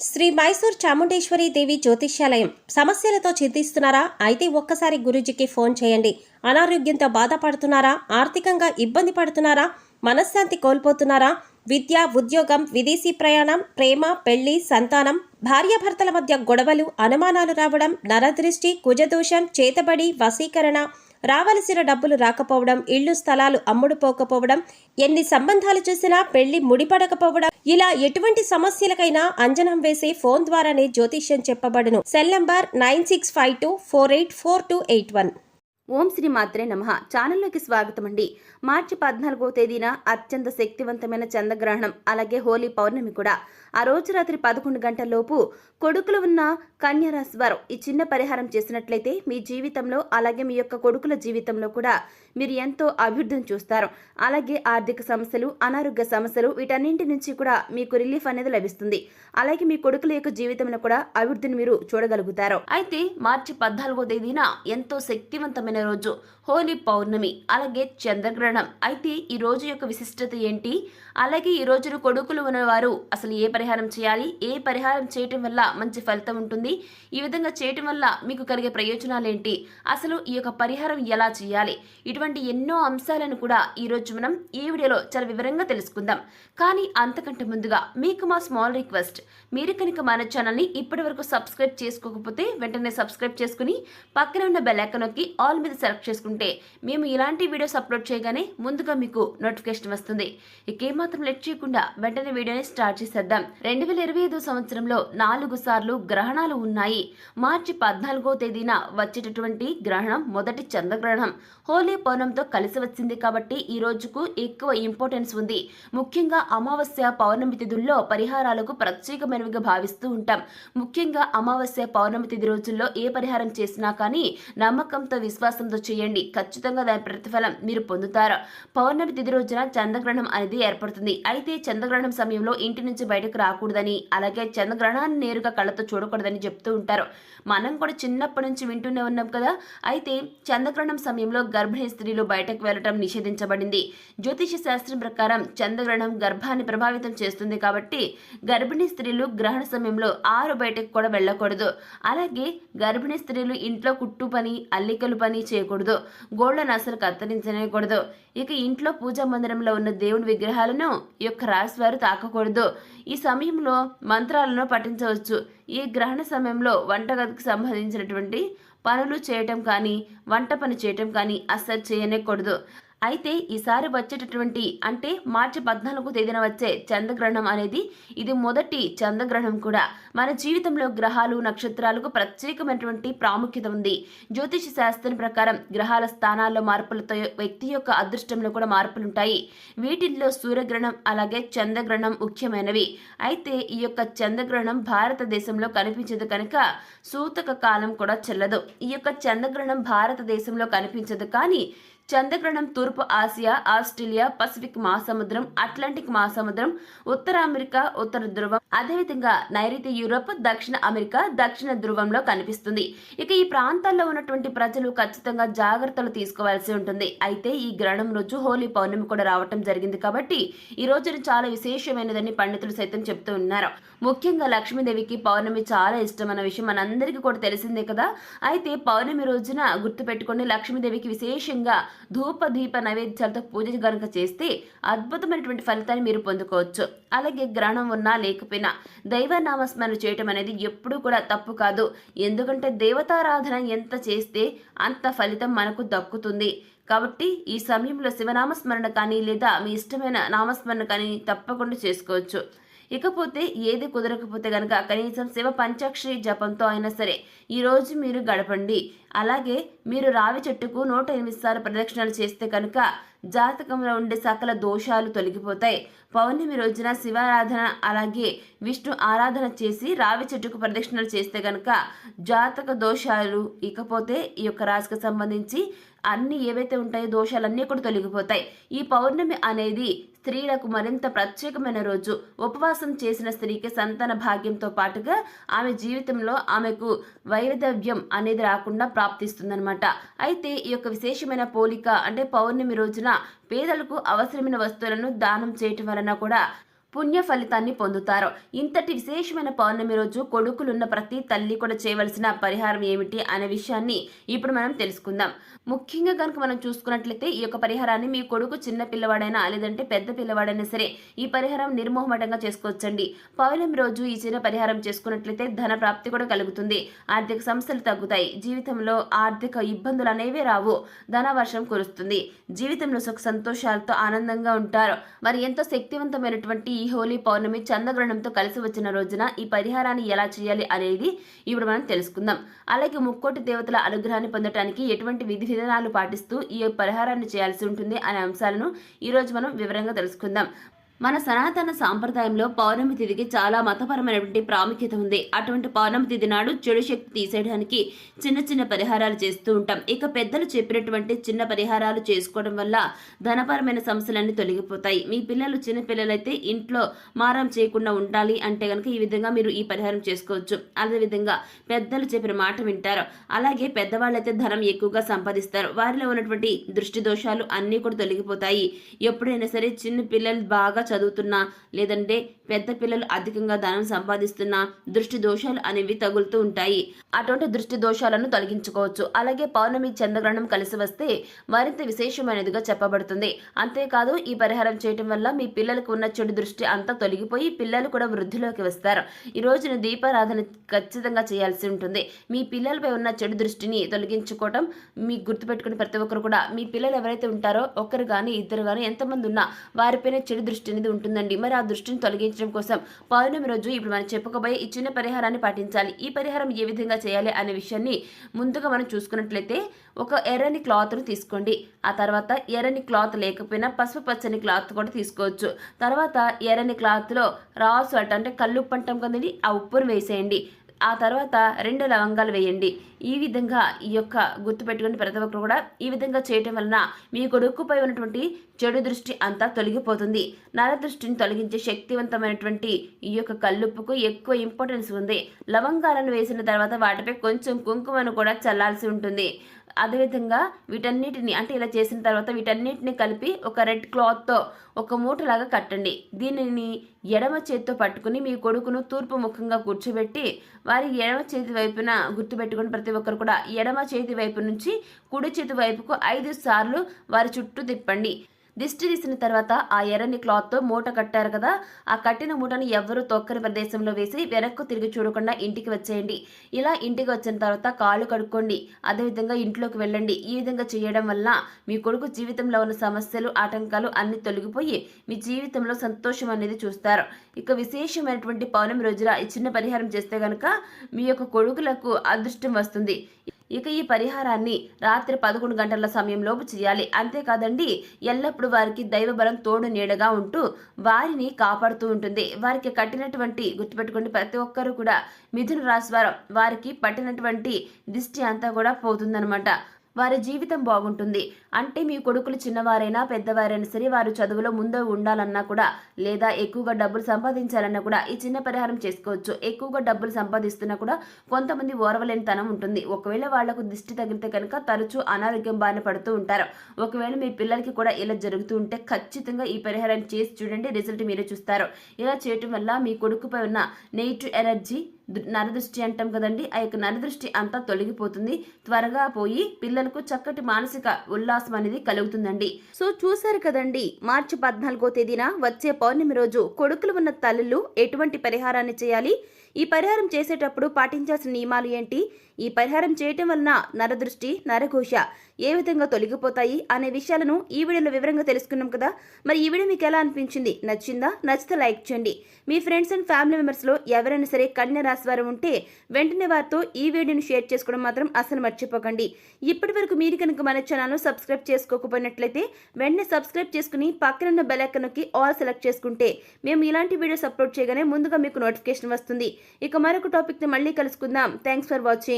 శ్రీ మైసూర్ చాముండేశ్వరి దేవి జ్యోతిష్యాలయం. సమస్యలతో చింతిస్తున్నారా? అయితే ఒక్కసారి గురూజీకి ఫోన్ చేయండి. అనారోగ్యంతో బాధపడుతున్నారా? ఆర్థికంగా ఇబ్బంది పడుతున్నారా? మనశ్శాంతి కోల్పోతున్నారా? విద్య, ఉద్యోగం, విదేశీ ప్రయాణం, ప్రేమ, పెళ్లి, సంతానం, భార్యాభర్తల మధ్య గొడవలు, అనుమానాలు రావడం, నరదృష్టి, కుజదోషం, చేతబడి, వశీకరణ, రావలసిన డబ్బులు రాకపోవడం, ఇళ్లు స్థలాలు అమ్ముడుపోకపోవడం, ఎన్ని సంబంధాలు చూసినా పెళ్లి ముడిపడకపోవడం, ఇలా ఎటువంటి సమస్యలకైనా అంజనం వేసే ఫోన్ ద్వారానే జ్యోతిష్యం చెప్పబడును. Cell number 9652484281. ఓం శ్రీ మాత్రే నమః. ఛానల్లోకి స్వాగతం అండి. మార్చి 14వ తేదీన అత్యంత శక్తివంతమైన చంద్రగ్రహణం, అలాగే హోలీ పౌర్ణమి కూడా. ఆ రోజు రాత్రి 11 గంటలలోపు కొడుకులు ఉన్న కన్యా రాశి వారు ఈ చిన్న పరిహారం చేసినట్లయితే మీ జీవితంలో, అలాగే మీ యొక్క కొడుకుల జీవితంలో కూడా మీరు ఎంతో అభివృద్ధిని చూస్తారు. అలాగే ఆర్థిక సమస్యలు, అనారోగ్య సమస్యలు, వీటన్నింటి నుంచి కూడా మీకు రిలీఫ్ అనేది లభిస్తుంది. అలాగే మీ కొడుకుల యొక్క జీవితంలో కూడా అభివృద్ధిని మీరు చూడగలుగుతారు. అయితే మార్చి 14వ తేదీన ఎంతో శక్తివంతమైన రోజు హోలీ పౌర్ణమి, అలాగే చంద్రగ్రహణం. అయితే ఈ రోజు యొక్క విశిష్టత ఏంటి, అలాగే ఈ రోజున కొడుకులు ఉన్నవారు అసలు ఏ పరిహారం చేయాలి, ఏ పరిహారం చేయటం వల్ల మంచి ఫలితం ఉంటుంది, ఈ విధంగా చేయటం వల్ల మీకు కలిగే ప్రయోజనాలు ఏంటి, అసలు ఈ యొక్క పరిహారం ఎలా చేయాలి, ఇటువంటి ఎన్నో అంశాలను కూడా ఈ రోజు మనం ఈ వీడియోలో చాలా వివరంగా తెలుసుకుందాం. కానీ అంతకంటే ముందుగా మీకు మా స్మాల్ రిక్వెస్ట్, మీరు కనుక మన ఛానల్ని ఇప్పటి వరకు సబ్స్క్రైబ్ చేసుకోకపోతే వెంటనే సబ్స్క్రైబ్ చేసుకుని పక్కన ఉన్న బెల్ ఐకాన్ నొక్కి ఆల్ మీద సెలెక్ట్ చేసుకుంటే మేము ఇలాంటి వీడియోస్ అప్లోడ్ చేయగానే ముందుగా మీకు నోటిఫికేషన్ వస్తుంది. ఇక ఏమాత్రం లెట్ చేయకుండా వెంటనే వీడియోని స్టార్ట్ చేసేద్దాం. 2025 సంవత్సరంలో 4 సార్లు గ్రహణాలు ఉన్నాయి. మార్చి 14వ తేదీన వచ్చేటటువంటి గ్రహణం మొదటి చంద్రగ్రహణం హోలీ పౌర్ణమితో కలిసి వచ్చింది కాబట్టి ఈ రోజుకు ఎక్కువ ఇంపార్టెన్స్ ఉంది. ముఖ్యంగా అమావాస్య, పౌర్ణమి తిథుల్లో పరిహారాలకు ప్రత్యేకమైనవిగా భావిస్తూ ఉంటాం. ముఖ్యంగా అమావాస్య, పౌర్ణమి తిథి రోజుల్లో ఏ పరిహారం చేసినా కానీ నమ్మకంతో, విశ్వాసంతో చేయండి. ఖచ్చితంగా దాని ప్రతిఫలం మీరు పొందుతారు. పౌర్ణమి తిథి రోజున చంద్రగ్రహణం అనేది ఏర్పడుతుంది. అయితే చంద్రగ్రహణం సమయంలో ఇంటి నుంచి బయటకు రాకూడదని, అలాగే చంద్రగ్రహణాన్ని నేరుగా కళ్ళతో చూడకూడదని చెప్తూ ఉంటారు. మనం కూడా చిన్నప్పటి నుంచి వింటూనే ఉన్నాం కదా. అయితే చంద్రగ్రహణం సమయంలో గర్భిణీ స్త్రీలు బయటకు వెళ్లటం నిషేధించబడింది. జ్యోతిష శాస్త్రం ప్రకారం చంద్రగ్రహణం గర్భాన్ని ప్రభావితం చేస్తుంది కాబట్టి గర్భిణీ స్త్రీలు గ్రహణ సమయంలో బయటకు కూడా వెళ్ళకూడదు. అలాగే గర్భిణీ స్త్రీలు ఇంట్లో కుట్టు పని, అల్లికలు పని చేయకూడదు. గోళ్లను అసలు కత్తిరించనేయకూడదు. ఇక ఇంట్లో పూజా మందిరంలో ఉన్న దేవుని విగ్రహాలను ఈ యొక్క రాశి వారు తాకకూడదు. ఈ సమయంలో మంత్రాలను పఠించవచ్చు. ఈ గ్రహణ సమయంలో వంటగదికి సంబంధించినటువంటి పనులు చేయటం కానీ, వంట పని చేయటం కానీ అస్సలు చేయనేకూడదు. అయితే ఈసారి వచ్చేటటువంటి అంటే మార్చి 14వ తేదీన వచ్చే చంద్రగ్రహణం అనేది ఇది మొదటి చంద్రగ్రహణం కూడా. మన జీవితంలో గ్రహాలు, నక్షత్రాలకు ప్రత్యేకమైనటువంటి ప్రాముఖ్యత ఉంది. జ్యోతిష శాస్త్రం ప్రకారం గ్రహాల స్థానాల్లో మార్పులతో వ్యక్తి యొక్క అదృష్టంలో కూడా మార్పులుంటాయి. వీటిల్లో సూర్యగ్రహణం, అలాగే చంద్రగ్రహణం ముఖ్యమైనవి. అయితే ఈ యొక్క చంద్రగ్రహణం భారతదేశంలో కనిపించదు కనుక సూతక కాలం కూడా చెల్లదు. ఈ యొక్క చంద్రగ్రహణం భారతదేశంలో కనిపించదు. కానీ చంద్రగ్రహణం తూర్పు ఆసియా, ఆస్ట్రేలియా, పసిఫిక్ మహాసముద్రం, అట్లాంటిక్ మహాసముద్రం, ఉత్తర అమెరికా, ఉత్తర ధ్రువం, అదేవిధంగా నైరుతి యూరోప్, దక్షిణ అమెరికా, దక్షిణ ధ్రువంలో కనిపిస్తుంది. ఇక ఈ ప్రాంతాల్లో ఉన్నటువంటి ప్రజలు ఖచ్చితంగా జాగ్రత్తలు తీసుకోవాల్సి ఉంటుంది. అయితే ఈ గ్రహణం రోజు హోలీ పౌర్ణమి కూడా రావటం జరిగింది కాబట్టి ఈ రోజున చాలా విశేషమైనదని పండితులు సైతం చెప్తూ ఉన్నారు. ముఖ్యంగా లక్ష్మీదేవికి పౌర్ణమి చాలా ఇష్టం అన్న విషయం మనందరికీ కూడా తెలిసిందే కదా. అయితే పౌర్ణమి రోజున గుర్తుపెట్టుకుని లక్ష్మీదేవికి విశేషంగా ధూప దీప నైవేద్యాలతో పూజ గనుక చేస్తే అద్భుతమైనటువంటి ఫలితాన్ని మీరు పొందుకోవచ్చు. అలాగే గ్రహణం ఉన్నా లేకపోయినా దైవనామస్మరణ చేయటం అనేది ఎప్పుడూ కూడా తప్పు కాదు. ఎందుకంటే దేవతారాధన ఎంత చేస్తే అంత ఫలితం మనకు దక్కుతుంది. కాబట్టి ఈ సమయంలో శివనామస్మరణ కానీ, లేదా మీ ఇష్టమైన నామస్మరణ కానీ తప్పకుండా చేసుకోవచ్చు. ఇకపోతే ఏది కుదరకపోతే గనక కనీసం శివ పంచాక్షరి జపంతో అయినా సరే ఈరోజు మీరు గడపండి. అలాగే మీరు రావి చెట్టుకు 108 సార్లు ప్రదక్షిణలు చేస్తే కనుక జాతకంలో ఉండే సకల దోషాలు తొలగిపోతాయి. పౌర్ణమి రోజున శివారాధన, అలాగే విష్ణు ఆరాధన చేసి రావి చెట్టుకు ప్రదక్షిణలు చేస్తే కనుక జాతక దోషాలు, ఇకపోతే ఈ యొక్క రాశికి సంబంధించి అన్ని ఏవైతే ఉంటాయో దోషాలన్నీ కూడా తొలగిపోతాయి. ఈ పౌర్ణమి అనేది స్త్రీలకు మరింత ప్రత్యేకమైన రోజు. ఉపవాసం చేసిన స్త్రీకి సంతాన భాగ్యంతో పాటుగా ఆమె జీవితంలో ఆమెకు వైదవ్యం అనేది రాకుండా ప్రాప్తిస్తుందన్నమాట. అయితే ఈ యొక్క విశేషమైన పోలిక అంటే పౌర్ణమి రోజున పేదలకు అవసరమైన వస్తువులను దానం చేయటం వలన కూడా పుణ్య ఫలితాన్ని పొందుతారు. ఇంతటి విశేషమైన పౌర్ణమి రోజు కొడుకులున్న ప్రతి తల్లి కూడా చేయవలసిన పరిహారం ఏమిటి అనే విషయాన్ని ఇప్పుడు మనం తెలుసుకుందాం. ముఖ్యంగా కనుక మనం చూసుకున్నట్లయితే ఈ యొక్క పరిహారాన్ని మీ కొడుకు చిన్న పిల్లవాడైనా లేదంటే పెద్ద పిల్లవాడైనా సరే ఈ పరిహారం నిర్మోహమాటంగా చేసుకోవచ్చండి. పౌర్ణమి రోజు ఈ చిన్న పరిహారం చేసుకున్నట్లయితే ధన ప్రాప్తి కూడా కలుగుతుంది. ఆర్థిక సమస్యలు తగ్గుతాయి. జీవితంలో ఆర్థిక ఇబ్బందులు అనేవి రావు. ధన వర్షం కురుస్తుంది. జీవితంలో సుఖ సంతోషాలతో ఆనందంగా ఉంటారు. మరి ఎంతో శక్తివంతమైనటువంటి ఈ హోలీ పౌర్ణమి చంద్రగ్రహణంతో కలిసి వచ్చిన రోజున ఈ పరిహారాన్ని ఎలా చేయాలి అనేది ఇప్పుడు మనం తెలుసుకుందాం. అలాగే ముక్కోటి దేవతల అనుగ్రహాన్ని పొందడానికి ఎటువంటి విధి విధానాలు పాటిస్తూ ఈ పరిహారాన్ని చేయాల్సి ఉంటుంది అనే అంశాలను ఈ రోజు మనం వివరంగా తెలుసుకుందాం. మన సనాతన సాంప్రదాయంలో పౌర్ణమి తిథికి చాలా మతపరమైనటువంటి ప్రాముఖ్యత ఉంది. అటువంటి పౌర్ణమి తిథి నాడు చెడు శక్తి తీసేయడానికి చిన్న చిన్న పరిహారాలు చేస్తూ ఉంటాం. ఇక పెద్దలు చెప్పినటువంటి చిన్న పరిహారాలు చేసుకోవడం వల్ల ధనపరమైన సమస్యలన్నీ తొలగిపోతాయి. మీ పిల్లలు చిన్న పిల్లలైతే ఇంట్లో మారం చేయకుండా ఉండాలి అంటే కనుక ఈ విధంగా మీరు ఈ పరిహారం చేసుకోవచ్చు. అదేవిధంగా పెద్దలు చెప్పిన మాట వింటారు. అలాగే పెద్దవాళ్ళైతే ధనం ఎక్కువగా సంపాదిస్తారు. వారిలో ఉన్నటువంటి దృష్టి దోషాలు అన్నీ కూడా తొలగిపోతాయి. ఎప్పుడైనా సరే చిన్న పిల్లలు బాగా చదువుతున్నా లేదంటే పెద్ద పిల్లలు అధికంగా ధనం సంపాదిస్తున్నా దృష్టి దోషాలు అనేవి తగులుతూ ఉంటాయి. అటువంటి దృష్టి దోషాలను తొలగించుకోవచ్చు. అలాగే పౌర్ణమి చంద్రగ్రహణం కలిసి వస్తే మరింత విశేషమైనదిగా చెప్పబడుతుంది. అంతేకాదు ఈ పరిహారం చేయటం వల్ల మీ పిల్లలకు ఉన్న చెడు దృష్టి అంతా తొలగిపోయి పిల్లలు కూడా వృద్ధిలోకి వస్తారు. ఈ రోజున దీపారాధన ఖచ్చితంగా చేయాల్సి ఉంటుంది. మీ పిల్లలపై ఉన్న చెడు దృష్టిని తొలగించుకోవటం మీకు గుర్తుపెట్టుకుని ప్రతి ఒక్కరు కూడా మీ పిల్లలు ఎవరైతే ఉంటారో ఒకరు కానీ ఇద్దరు కానీ ఎంతమంది ఉన్నా వారిపైన చెడు దృష్టి అనేది ఉంటుందండి. మరి ఆ దృష్టిని తొలగించడం కోసం పౌర్ణమి రోజు ఇప్పుడు మనం చెప్పుకోబోయే ఈ చిన్న పరిహారాన్ని పాటించాలి. ఈ పరిహారం ఏ విధంగా చేయాలి అనే విషయాన్ని ముందుగా మనం చూసుకున్నట్లయితే ఒక ఎర్రని క్లాత్ను తీసుకోండి. ఆ తర్వాత ఎర్రని క్లాత్ లేకపోయినా పసుపు పచ్చని క్లాత్ కూడా తీసుకోవచ్చు. తర్వాత ఎర్రని క్లాత్లో రాసు అంటే కల్లుప్పు అంటాం కదండి, ఆ ఉప్పును వేసేయండి. ఆ తర్వాత 2 లవంగాలు వేయండి. ఈ విధంగా ఈ యొక్క గుర్తుపెట్టుకుని ప్రతి ఒక్కరు కూడా ఈ విధంగా చేయటం వలన మీ కొడుకుపై ఉన్నటువంటి చెడు దృష్టి అంతా తొలగిపోతుంది. నర దృష్టిని తొలగించే శక్తివంతమైనటువంటి ఈ యొక్క కల్లుప్పుకు ఎక్కువ ఇంపార్టెన్స్ ఉంది. లవంగాలను వేసిన తర్వాత వాటిపై కొంచెం కుంకుమను కూడా చల్లాల్సి ఉంటుంది. అదేవిధంగా వీటన్నిటిని అంటే ఇలా చేసిన తర్వాత వీటన్నిటిని కలిపి ఒక రెడ్ క్లాత్తో ఒక మూటలాగా కట్టండి. దీనిని ఎడమ చేతితో పట్టుకుని మీ కొడుకును తూర్పు ముఖంగా కూర్చోబెట్టి వారి ఎడమ చేతి వైపున గుర్తుపెట్టుకుని ప్రతి ఒక్కరు కూడా ఎడమ చేతి వైపు నుంచి కుడి చేతి వైపుకు 5 సార్లు వారి చుట్టూ తిప్పండి. దిష్టి తీసిన తర్వాత ఆ ఎర్రని క్లాత్తో మూట కట్టారు కదా, ఆ కట్టిన మూటను ఎవరు తొక్కని ప్రదేశంలో వేసి వెనక్కు తిరిగి చూడకుండా ఇంటికి వచ్చేయండి. ఇలా ఇంటికి వచ్చిన తర్వాత కాళ్ళు కడుక్కోండి. అదేవిధంగా ఇంట్లోకి వెళ్ళండి. ఈ విధంగా చేయడం వల్ల మీ కొడుకు జీవితంలో ఉన్న సమస్యలు ఆటంకాలు అన్ని తొలగిపోయి మీ జీవితంలో సంతోషం అనేది చూస్తారు. ఇక విశేషమైనటువంటి పౌర్ణమి రోజున ఈ చిన్న పరిహారం చేస్తే కనుక మీ యొక్క కొడుకులకు అదృష్టం వస్తుంది. ఇక ఈ పరిహారాన్ని రాత్రి 11 గంటల సమయంలోపు చేయాలి. అంతేకాదండి, ఎల్లప్పుడూ వారికి దైవబలం తోడు నీడగా ఉంటూ వారిని కాపాడుతూ ఉంటుంది. వారికి కట్టినటువంటి గుర్తుపెట్టుకోండి ప్రతి ఒక్కరూ కూడా మిథున రాశి వారికి పట్టినటువంటి దిష్టి అంతా కూడా పోతుందన్నమాట. వారి జీవితం బాగుంటుంది. అంటే మీ కొడుకులు చిన్నవారైనా పెద్దవారైనా సరే వారు చదువులో ముందు ఉండాలన్నా కూడా లేదా ఎక్కువగా డబ్బులు సంపాదించాలన్నా కూడా ఈ చిన్న పరిహారం చేసుకోవచ్చు. ఎక్కువగా డబ్బులు సంపాదిస్తున్నా కూడా కొంతమంది ఓర్వలేనితనం ఉంటుంది. ఒకవేళ వాళ్లకు దిష్టి తగిలితే కనుక తరచూ అనారోగ్యం బారిన పడుతూ ఉంటారు. ఒకవేళ మీ పిల్లలకి కూడా ఇలా జరుగుతూ ఉంటే ఖచ్చితంగా ఈ పరిహారాన్ని చేసి చూడండి, రిజల్ట్ మీరే చూస్తారు. ఇలా చేయటం వల్ల మీ కొడుకుపై ఉన్న నెగిటివ్ ఎనర్జీ నరదృష్టి అంటాం కదండి, ఆ యొక్క నరదృష్టి అంతా తొలగిపోతుంది. త్వరగా పోయి పిల్లలకు చక్కటి మానసిక ఉల్లాసం అనేది కలుగుతుందండి. సో చూసారు కదండి, మార్చి 14వ తేదీన వచ్చే పౌర్ణమి రోజు కొడుకులు ఉన్న తల్లులు ఎటువంటి పరిహారాన్ని చేయాలి, ఈ పరిహారం చేసేటప్పుడు పాటించాల్సిన నియమాలు ఏంటి, ఈ పరిహారం చేయటం వలన నరదృష్టి నరఘోష ఏ విధంగా తొలగిపోతాయి అనే విషయాలను ఈ వీడియోలో వివరంగా తెలుసుకున్నాం కదా. మరి ఈ వీడియో మీకు ఎలా అనిపించింది? నచ్చిందా? నచ్చితే లైక్ చేయండి. మీ ఫ్రెండ్స్ అండ్ ఫ్యామిలీ మెంబర్స్లో ఎవరైనా సరే కన్యా రాశి వారు ఉంటే వెంటనే వారితో ఈ వీడియోని షేర్ చేసుకోవడం మాత్రం అసలు మర్చిపోకండి. ఇప్పటి వరకు మీరు కనుక మన ఛానల్ను సబ్స్క్రైబ్ చేసుకోకపోయినట్లయితే వెంటనే సబ్స్క్రైబ్ చేసుకుని పక్కన ఉన్న బెల్ ఐకాన్ నొక్కి ఆల్ సెలెక్ట్ చేసుకుంటే మేము ఇలాంటి వీడియోస్ అప్లోడ్ చేయగానే ముందుగా మీకు నోటిఫికేషన్ వస్తుంది. ఇక మరొక టాపిక్ని మళ్ళీ కలుసుకుందాం. Thanks for watching.